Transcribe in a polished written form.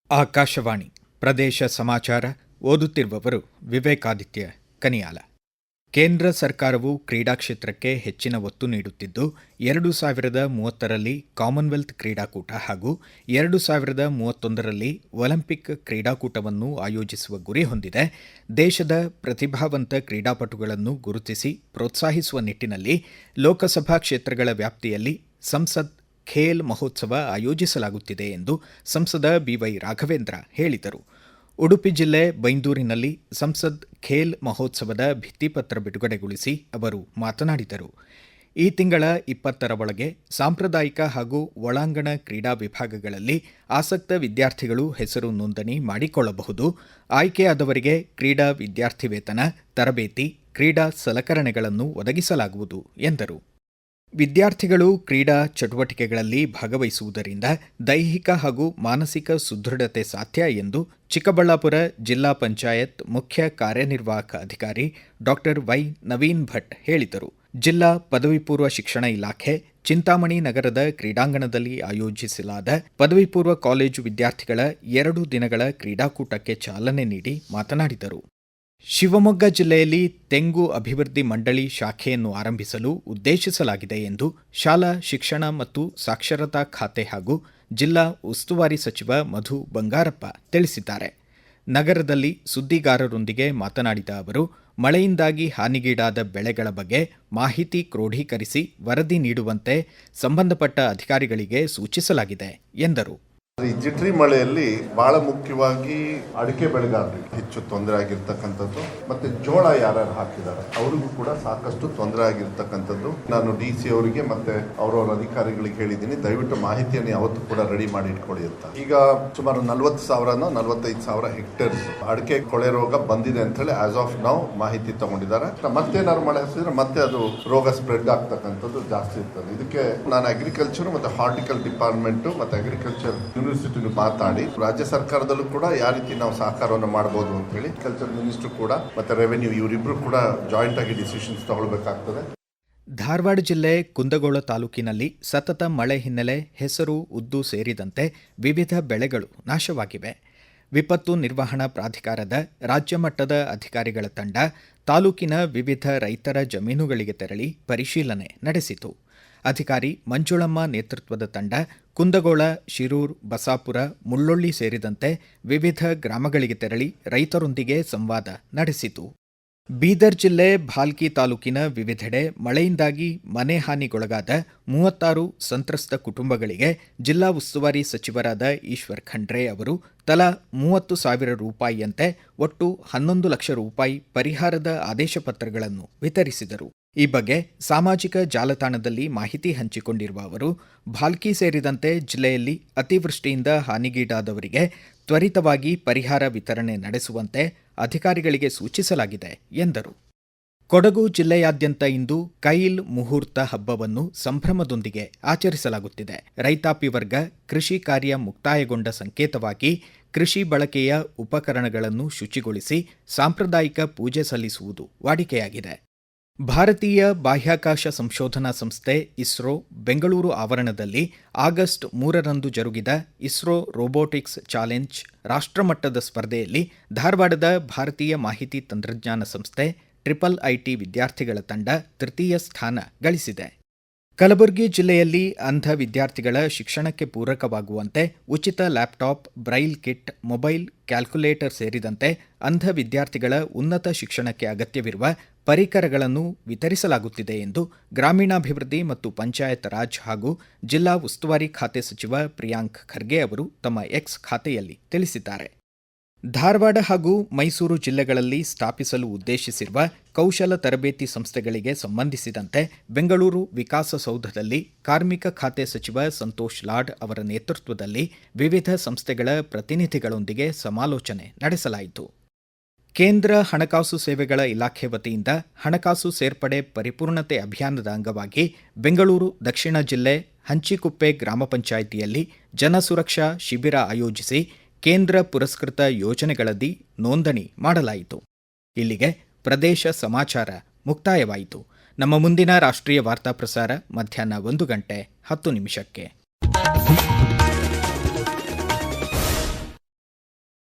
ಆಕಾಶವಾಣಿ ಪ್ರದೇಶ ಸಮಾಚಾರ ಓದುತ್ತಿರುವವರು ವಿವೇಕಾದಿತ್ಯ ಕನಿಯಾಲ. ಕೇಂದ್ರ ಸರ್ಕಾರವು ಕ್ರೀಡಾ ಕ್ಷೇತ್ರಕ್ಕೆ ಹೆಚ್ಚಿನ ಒತ್ತು ನೀಡುತ್ತಿದ್ದು 2030ರಲ್ಲಿ ಕಾಮನ್ವೆಲ್ತ್ ಕ್ರೀಡಾಕೂಟ ಹಾಗೂ 2031ರಲ್ಲಿ ಒಲಿಂಪಿಕ್ ಕ್ರೀಡಾಕೂಟವನ್ನು ಆಯೋಜಿಸುವ ಗುರಿ ಹೊಂದಿದೆ. ದೇಶದ ಪ್ರತಿಭಾವಂತ ಕ್ರೀಡಾಪಟುಗಳನ್ನು ಗುರುತಿಸಿ ಪ್ರೋತ್ಸಾಹಿಸುವ ನಿಟ್ಟಿನಲ್ಲಿ ಲೋಕಸಭಾ ಕ್ಷೇತ್ರಗಳ ವ್ಯಾಪ್ತಿಯಲ್ಲಿ ಸಂಸದ್ ಖೇಲ್ ಮಹೋತ್ಸವ ಆಯೋಜಿಸಲಾಗುತ್ತಿದೆ ಎಂದು ಸಂಸದ ಬಿವೈ ರಾಘವೇಂದ್ರ ಹೇಳಿದರು. ಉಡುಪಿ ಜಿಲ್ಲೆ ಬೈಂದೂರಿನಲ್ಲಿ ಸಂಸದ್ ಖೇಲ್ ಮಹೋತ್ಸವದ ಭಿತ್ತಿಪತ್ರ ಬಿಡುಗಡೆಗೊಳಿಸಿ ಅವರು ಮಾತನಾಡಿದರು. ಈ ತಿಂಗಳ 20ರ ಒಳಗೆ ಸಾಂಪ್ರದಾಯಿಕ ಹಾಗೂ ಒಳಾಂಗಣ ಕ್ರೀಡಾ ವಿಭಾಗಗಳಲ್ಲಿ ಆಸಕ್ತ ವಿದ್ಯಾರ್ಥಿಗಳು ಹೆಸರು ನೋಂದಣಿ ಮಾಡಿಕೊಳ್ಳಬಹುದು. ಆಯ್ಕೆಯಾದವರಿಗೆ ಕ್ರೀಡಾ ವಿದ್ಯಾರ್ಥಿ ವೇತನ, ತರಬೇತಿ, ಕ್ರೀಡಾ ಸಲಕರಣೆಗಳನ್ನು ಒದಗಿಸಲಾಗುವುದು ಎಂದರು. ವಿದ್ಯಾರ್ಥಿಗಳು ಕ್ರೀಡಾ ಚಟುವಟಿಕೆಗಳಲ್ಲಿ ಭಾಗವಹಿಸುವುದರಿಂದ ದೈಹಿಕ ಹಾಗೂ ಮಾನಸಿಕ ಸುದೃಢತೆ ಸಾಧ್ಯ ಎಂದು ಚಿಕ್ಕಬಳ್ಳಾಪುರ ಜಿಲ್ಲಾ ಪಂಚಾಯತ್ ಮುಖ್ಯ ಕಾರ್ಯನಿರ್ವಾಹಕ ಅಧಿಕಾರಿ ಡಾ ವೈ ನವೀನ್ ಭಟ್ ಹೇಳಿದರು. ಜಿಲ್ಲಾ ಪದವಿ ಪೂರ್ವ ಶಿಕ್ಷಣ ಇಲಾಖೆ ಚಿಂತಾಮಣಿ ನಗರದ ಕ್ರೀಡಾಂಗಣದಲ್ಲಿ ಆಯೋಜಿಸಲಾದ ಪದವಿ ಪೂರ್ವ ಕಾಲೇಜು ವಿದ್ಯಾರ್ಥಿಗಳ 2 ದಿನಗಳ ಕ್ರೀಡಾಕೂಟಕ್ಕೆ ಚಾಲನೆ ನೀಡಿ ಮಾತನಾಡಿದರು. ಶಿವಮೊಗ್ಗ ಜಿಲ್ಲೆಯಲ್ಲಿ ತೆಂಗು ಅಭಿವೃದ್ಧಿ ಮಂಡಳಿ ಶಾಖೆಯನ್ನು ಆರಂಭಿಸಲು ಉದ್ದೇಶಿಸಲಾಗಿದೆ ಎಂದು ಶಾಲಾ ಶಿಕ್ಷಣ ಮತ್ತು ಸಾಕ್ಷರತಾ ಖಾತೆ ಹಾಗೂ ಜಿಲ್ಲಾ ಉಸ್ತುವಾರಿ ಸಚಿವ ಮಧು ಬಂಗಾರಪ್ಪ ತಿಳಿಸಿದ್ದಾರೆ. ನಗರದಲ್ಲಿ ಸುದ್ದಿಗಾರರೊಂದಿಗೆ ಮಾತನಾಡಿದ ಅವರು, ಮಳೆಯಿಂದಾಗಿ ಹಾನಿಗೀಡಾದ ಬೆಳೆಗಳ ಬಗ್ಗೆ ಮಾಹಿತಿ ಕ್ರೋಢೀಕರಿಸಿ ವರದಿ ನೀಡುವಂತೆ ಸಂಬಂಧಪಟ್ಟ ಅಧಿಕಾರಿಗಳಿಗೆ ಸೂಚಿಸಲಾಗಿದೆ ಎಂದರು. ಈ ಜಿಟ್ರಿ ಮಳೆಯಲ್ಲಿ ಬಹಳ ಮುಖ್ಯವಾಗಿ ಅಡಿಕೆ ಬೆಳೆಗಾರರಿಗೆ ಹೆಚ್ಚು ತೊಂದರೆ ಆಗಿರ್ತಕ್ಕಂಥದ್ದು, ಮತ್ತೆ ಜೋಳ ಯಾರ್ಯಾರು ಹಾಕಿದ್ದಾರೆ ಅವರಿಗೂ ಕೂಡ ಸಾಕಷ್ಟು ತೊಂದರೆ ಆಗಿರ್ತಕ್ಕಂಥದ್ದು. ನಾನು DC ಅವರಿಗೆ ಮತ್ತೆ ಅವರವರ ಅಧಿಕಾರಿಗಳಿಗೆ ಹೇಳಿದ್ದೀನಿ, ದಯವಿಟ್ಟು ಮಾಹಿತಿಯನ್ನು ಯಾವತ್ತೂ ಕೂಡ ರೆಡಿ ಮಾಡಿ ಇಟ್ಕೊಳ್ಳಿ ಅಂತ. ಈಗ ಸುಮಾರು 40,000 45,000 ಹೆಕ್ಟೇರ್ಸ್ ಅಡಿಕೆ ಕೊಳೆ ರೋಗ ಬಂದಿದೆ ಅಂತ ಹೇಳಿ ಆಸ್ ಆಫ್ ನೌ ಮಾಹಿತಿ ತಗೊಂಡಿದ್ದಾರೆ. ಮತ್ತೇನಾದ್ರು ಮಳೆ ಹಸಿದ್ರೆ ಮತ್ತೆ ಅದು ರೋಗ ಸ್ಪ್ರೆಡ್ ಆಗ್ತಕ್ಕಂಥದ್ದು ಜಾಸ್ತಿ ಇರ್ತದೆ. ಇದಕ್ಕೆ ನಾನು ಅಗ್ರಿಕಲ್ಚರ್ ಮತ್ತೆ ಹಾರ್ಟಿಕಲ್ ಡಿಪಾರ್ಟ್ಮೆಂಟ್ ಮತ್ತೆ ಅಗ್ರಿಕಲ್ಚರ್ ಯೂನಿವರ್ಸಿಟಿ ಮಾತಾಡಿ ರಾಜ್ಯ ಸರ್ಕಾರದಲ್ಲೂ ಕೂಡ ಯಾವ ರೀತಿ ನಾವು ಸಹಕಾರವನ್ನು ಮಾಡಬಹುದು ಅಂತ ಹೇಳಿ ಕಲ್ಚರ್ ಮಿನಿಸ್ಟರ್ ಕೂಡ ಮತ್ತೆ ರೆವೆನ್ಯೂ ಇವರಿಬ್ರು ಕೂಡ ಜಾಯಿಂಟ್ ಆಗಿ ಡಿಸಿಷನ್ಸ್ ತಗೊಳ್ಬೇಕಾಗ್ತದೆ. ಧಾರವಾಡ ಜಿಲ್ಲೆ ಕುಂದಗೋಳ ತಾಲೂಕಿನಲ್ಲಿ ಸತತ ಮಳೆ ಹಿನ್ನೆಲೆ ಹೆಸರು, ಉದ್ದು ಸೇರಿದಂತೆ ವಿವಿಧ ಬೆಳೆಗಳು ನಾಶವಾಗಿವೆ. ವಿಪತ್ತು ನಿರ್ವಹಣಾ ಪ್ರಾಧಿಕಾರದ ರಾಜ್ಯ ಮಟ್ಟದ ಅಧಿಕಾರಿಗಳ ತಂಡ ತಾಲೂಕಿನ ವಿವಿಧ ರೈತರ ಜಮೀನುಗಳಿಗೆ ತೆರಳಿ ಪರಿಶೀಲನೆ ನಡೆಸಿತು. ಅಧಿಕಾರಿ ಮಂಜುಳಮ್ಮ ನೇತೃತ್ವದ ತಂಡ ಕುಂದಗೋಳ, ಶಿರೂರು, ಬಸಾಪುರ, ಮುಳ್ಳೊಳ್ಳಿ ಸೇರಿದಂತೆ ವಿವಿಧ ಗ್ರಾಮಗಳಿಗೆ ತೆರಳಿ ರೈತರೊಂದಿಗೆ ಸಂವಾದ ನಡೆಸಿತು. ಬೀದರ್ ಜಿಲ್ಲೆ ಭಾಲ್ಕಿ ತಾಲೂಕಿನ ವಿವಿಧೆಡೆ ಮಳೆಯಿಂದಾಗಿ ಮನೆ ಹಾನಿಗೊಳಗಾದ 36 ಸಂತ್ರಸ್ತ ಕುಟುಂಬಗಳಿಗೆ ಜಿಲ್ಲಾ ಉಸ್ತುವಾರಿ ಸಚಿವರಾದ ಈಶ್ವರ್ ಖಂಡ್ರೆ ಅವರು ತಲಾ 30,000 ರೂಪಾಯಿಯಂತೆ ಒಟ್ಟು 11 ಲಕ್ಷ ರೂಪಾಯಿ ಪರಿಹಾರದ ಆದೇಶ ಪತ್ರಗಳನ್ನು ವಿತರಿಸಿದರು. ಈ ಬಗ್ಗೆ ಸಾಮಾಜಿಕ ಜಾಲತಾಣದಲ್ಲಿ ಮಾಹಿತಿ ಹಂಚಿಕೊಂಡಿರುವ ಅವರು, ಭಾಲ್ಕಿ ಸೇರಿದಂತೆ ಜಿಲ್ಲೆಯಲ್ಲಿ ಅತಿವೃಷ್ಟಿಯಿಂದ ಹಾನಿಗೀಡಾದವರಿಗೆ ತ್ವರಿತವಾಗಿ ಪರಿಹಾರ ವಿತರಣೆ ನಡೆಸುವಂತೆ ಅಧಿಕಾರಿಗಳಿಗೆ ಸೂಚಿಸಲಾಗಿದೆ ಎಂದರು. ಕೊಡಗು ಜಿಲ್ಲೆಯಾದ್ಯಂತ ಇಂದು ಕೈಲ್ ಮುಹೂರ್ತ ಹಬ್ಬವನ್ನು ಸಂಭ್ರಮದೊಂದಿಗೆ ಆಚರಿಸಲಾಗುತ್ತಿದೆ. ರೈತಾಪಿ ವರ್ಗ ಕೃಷಿ ಕಾರ್ಯ ಮುಕ್ತಾಯಗೊಂಡ ಸಂಕೇತವಾಗಿ ಕೃಷಿ ಬಳಕೆಯ ಉಪಕರಣಗಳನ್ನು ಶುಚಿಗೊಳಿಸಿ ಸಾಂಪ್ರದಾಯಿಕ ಪೂಜೆ ಸಲ್ಲಿಸುವುದು ವಾಡಿಕೆಯಾಗಿದೆ. ಭಾರತೀಯ ಬಾಹ್ಯಾಕಾಶ ಸಂಶೋಧನಾ ಸಂಸ್ಥೆ ಇಸ್ರೋ ಬೆಂಗಳೂರು ಆವರಣದಲ್ಲಿ ಆಗಸ್ಟ್ 3ರಂದು ಜರುಗಿದ ಇಸ್ರೋ ರೋಬೋಟಿಕ್ಸ್ ಚಾಲೆಂಜ್ ರಾಷ್ಟ್ರಮಟ್ಟದ ಸ್ಪರ್ಧೆಯಲ್ಲಿ ಧಾರವಾಡದ ಭಾರತೀಯ ಮಾಹಿತಿ ತಂತ್ರಜ್ಞಾನ ಸಂಸ್ಥೆ IIIT ವಿದ್ಯಾರ್ಥಿಗಳ ತಂಡ ತೃತೀಯ ಸ್ಥಾನ ಗಳಿಸಿದೆ. ಕಲಬುರಗಿ ಜಿಲ್ಲೆಯಲ್ಲಿ ಅಂಧ ವಿದ್ಯಾರ್ಥಿಗಳ ಶಿಕ್ಷಣಕ್ಕೆ ಪೂರಕವಾಗುವಂತೆ ಉಚಿತ laptop, Braille kit, mobile, calculator ಸೇರಿದಂತೆ ಅಂಧ ವಿದ್ಯಾರ್ಥಿಗಳ ಉನ್ನತ ಶಿಕ್ಷಣಕ್ಕೆ ಅಗತ್ಯವಿರುವ ಪರಿಕರಗಳನ್ನು ವಿತರಿಸಲಾಗುತ್ತಿದೆ ಎಂದು ಗ್ರಾಮೀಣಾಭಿವೃದ್ಧಿ ಮತ್ತು ಪಂಚಾಯತ್ ರಾಜ್ ಹಾಗೂ ಜಿಲ್ಲಾ ಉಸ್ತುವಾರಿ ಖಾತೆ ಸಚಿವ ಪ್ರಿಯಾಂಕ್ ಖರ್ಗೆ ಅವರು ತಮ್ಮ ಎಕ್ಸ್ ಖಾತೆಯಲ್ಲಿ ತಿಳಿಸಿದ್ದಾರೆ. ಧಾರವಾಡ ಹಾಗೂ ಮೈಸೂರು ಜಿಲ್ಲೆಗಳಲ್ಲಿ ಸ್ಥಾಪಿಸಲು ಉದ್ದೇಶಿಸಿರುವ ಕೌಶಲ ತರಬೇತಿ ಸಂಸ್ಥೆಗಳಿಗೆ ಸಂಬಂಧಿಸಿದಂತೆ ಬೆಂಗಳೂರು ವಿಕಾಸಸೌಧದಲ್ಲಿ ಕಾರ್ಮಿಕ ಖಾತೆ ಸಚಿವ ಸಂತೋಷ್ ಲಾಡ್ ಅವರ ನೇತೃತ್ವದಲ್ಲಿ ವಿವಿಧ ಸಂಸ್ಥೆಗಳ ಪ್ರತಿನಿಧಿಗಳೊಂದಿಗೆ ಸಮಾಲೋಚನೆ ನಡೆಸಲಾಯಿತು. ಕೇಂದ್ರ ಹಣಕಾಸು ಸೇವೆಗಳ ಇಲಾಖೆ ವತಿಯಿಂದ ಹಣಕಾಸು ಸೇರ್ಪಡೆ ಪರಿಪೂರ್ಣತೆ ಅಭಿಯಾನದ ಅಂಗವಾಗಿ ಬೆಂಗಳೂರು ದಕ್ಷಿಣ ಜಿಲ್ಲೆ ಹಂಚಿಕುಪ್ಪೆ ಗ್ರಾಮ ಪಂಚಾಯಿತಿಯಲ್ಲಿ ಜನಸುರಕ್ಷಾ ಶಿಬಿರ ಆಯೋಜಿಸಿ ಕೇಂದ್ರ ಪುರಸ್ಕೃತ ಯೋಜನೆಗಳಡಿ ನೋಂದಣಿ ಮಾಡಲಾಯಿತು. ಇಲ್ಲಿಗೆ ಪ್ರದೇಶ ಸಮಾಚಾರ ಮುಕ್ತಾಯವಾಯಿತು. ನಮ್ಮ ಮುಂದಿನ ರಾಷ್ಟ್ರೀಯ ವಾರ್ತಾ ಪ್ರಸಾರ ಮಧ್ಯಾಹ್ನ 1:10 ನಿಮಿಷಕ್ಕೆ.